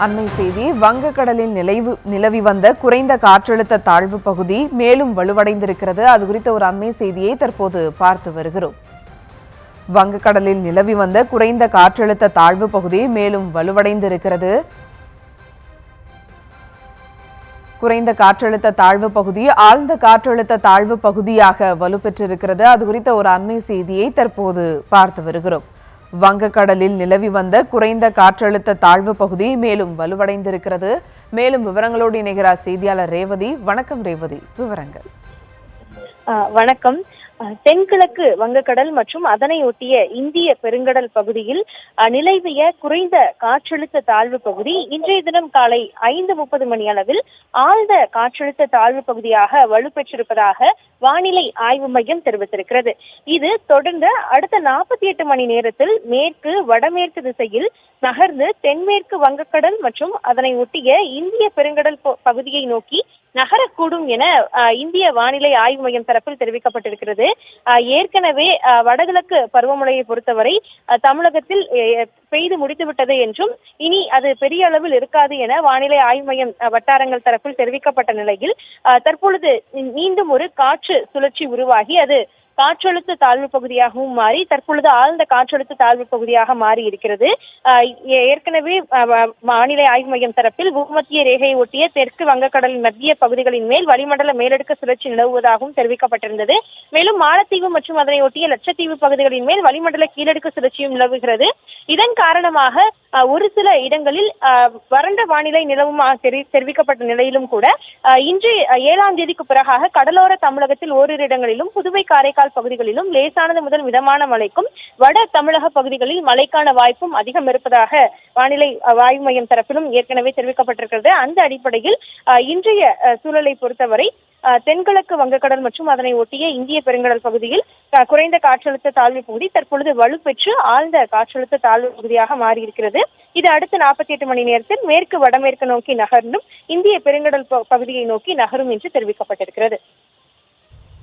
அண்மை செய்தி வங்கக்கடலில் நிலவி வந்த குறைந்த காற்றழுத்த தாழ்வு பகுதி மேலும் வலுவடைந்திருக்கிறது. அது குறித்த ஒரு அண்மை செய்தியை தற்போது பார்த்து வருகிறோம். வங்கக்கடலில் நிலவி வந்த குறைந்த காற்றழுத்த தாழ்வு பகுதி மேலும் வலுவடைந்திருக்கிறது. குறைந்த காற்றழுத்த தாழ்வு பகுதி ஆழ்ந்த காற்றழுத்த தாழ்வு பகுதியாக வலுப்பெற்றிருக்கிறது. அது குறித்த ஒரு அண்மை செய்தியை தற்போது பார்த்து வருகிறோம். வங்கக்கடலில் நிலவி வந்த குறைந்த காற்றழுத்த தாழ்வு பகுதி மேலும் வலுவடைந்திருக்கிறது. மேலும் விவரங்களோடு இணைகிறார் செய்தியாளர் ரேவதி. வணக்கம் ரேவதி, விவரங்கள். வணக்கம். தென்கிழக்கு வங்கக்கடல் மற்றும் அதனை ஒட்டிய இந்திய பெருங்கடல் பகுதியில் நிலவிய குறைந்த காற்றழுத்த தாழ்வு பகுதி இன்றைய தினம் காலை 5:30 மணி அளவில் ஆழ்ந்த காற்றழுத்த தாழ்வு பகுதியாக வலுப்பெற்றிருப்பதாக வானிலை ஆய்வு மையம் தெரிவித்திருக்கிறது. இது தொடர்ந்து அடுத்த 48 மணி நேரத்தில் மேற்கு வடமேற்கு திசையில் நகர்ந்து தென்மேற்கு வங்கக்கடல் மற்றும் அதனை ஒட்டிய இந்திய பெருங்கடல் பகுதியை நோக்கி நகரக்கூடும் என இந்திய வானிலை ஆய்வு மையம் தரப்பில் தெரிவிக்கப்பட்டிருக்கிறது. ஏற்கனவே வடகிழக்கு பருவமழையை பொறுத்தவரை தமிழகத்தில் பெய்து முடித்துவிட்டது என்றும் இனி அது பெரிய அளவில் இருக்காது என வானிலை ஆய்வு மையம் வட்டாரங்கள் தரப்பில் தெரிவிக்கப்பட்ட நிலையில் தற்பொழுது மீண்டும் ஒரு காற்று சுழற்சி உருவாகி அது காற்றழுத்த தாழ்வு பகுதியாகவும் மாறி தற்பொழுது ஆழ்ந்த காற்றழுத்த தாழ்வு பகுதியாக மாறி இருக்கிறது. ஏற்கனவே வானிலை ஆய்வு மையம் தரப்பில் பூமத்திய ரேகையை ஒட்டிய தெற்கு வங்கக்கடலின் மத்திய பகுதிகளின் மேல் வளிமண்டல மேலடுக்கு சுழற்சி நிலவுவதாகவும் தெரிவிக்கப்பட்டிருந்தது. மேலும் மாலத்தீவு மற்றும் அதனை ஒட்டிய லட்சத்தீவு பகுதிகளின் மேல் வளிமண்டல கீழடுக்கு சுழற்சியும் நிலவுகிறது. இதன் காரணமாக ஒரு சில இடங்களில் வறண்ட வானிலை நிலவுமாக தெரிவிக்கப்பட்ட நிலையிலும் கூட இன்று 7ஆம் தேதிக்கு பிறகாக கடலோர தமிழகத்தில் ஓரிரு இடங்களிலும் புதுவை காரைக்கால் பகுதிகளிலும் லேசானது முதல் மிதமான மழைக்கும் வட தமிழக பகுதிகளில் மழைக்கான வாய்ப்பும் அதிகம் இருப்பதாக வானிலை ஆய்வு மையம் தரப்பிலும் ஏற்கனவே தெரிவிக்கப்பட்டிருக்கிறது. அந்த அடிப்படையில் இன்றைய சூழலை பொறுத்தவரை தென்கிழக்கு வங்கக்கடல் மற்றும் அதனை ஒட்டிய இந்திய பெருங்கடல் பகுதியில் குறைந்த காற்றழுத்த தாழ்வு பகுதி தற்பொழுது வலுப்பெற்று ஆழ்ந்த காற்றழுத்த தாழ்வு பகுதியாக மாறியிருக்கிறது. இது அடுத்த 48 மணி நேரத்தில் மேற்கு வடமேற்கு நோக்கி நகர்ந்தும் இந்திய பெருங்கடல் பகுதியை நோக்கி நகரும் என்று தெரிவிக்கப்பட்டிருக்கிறது.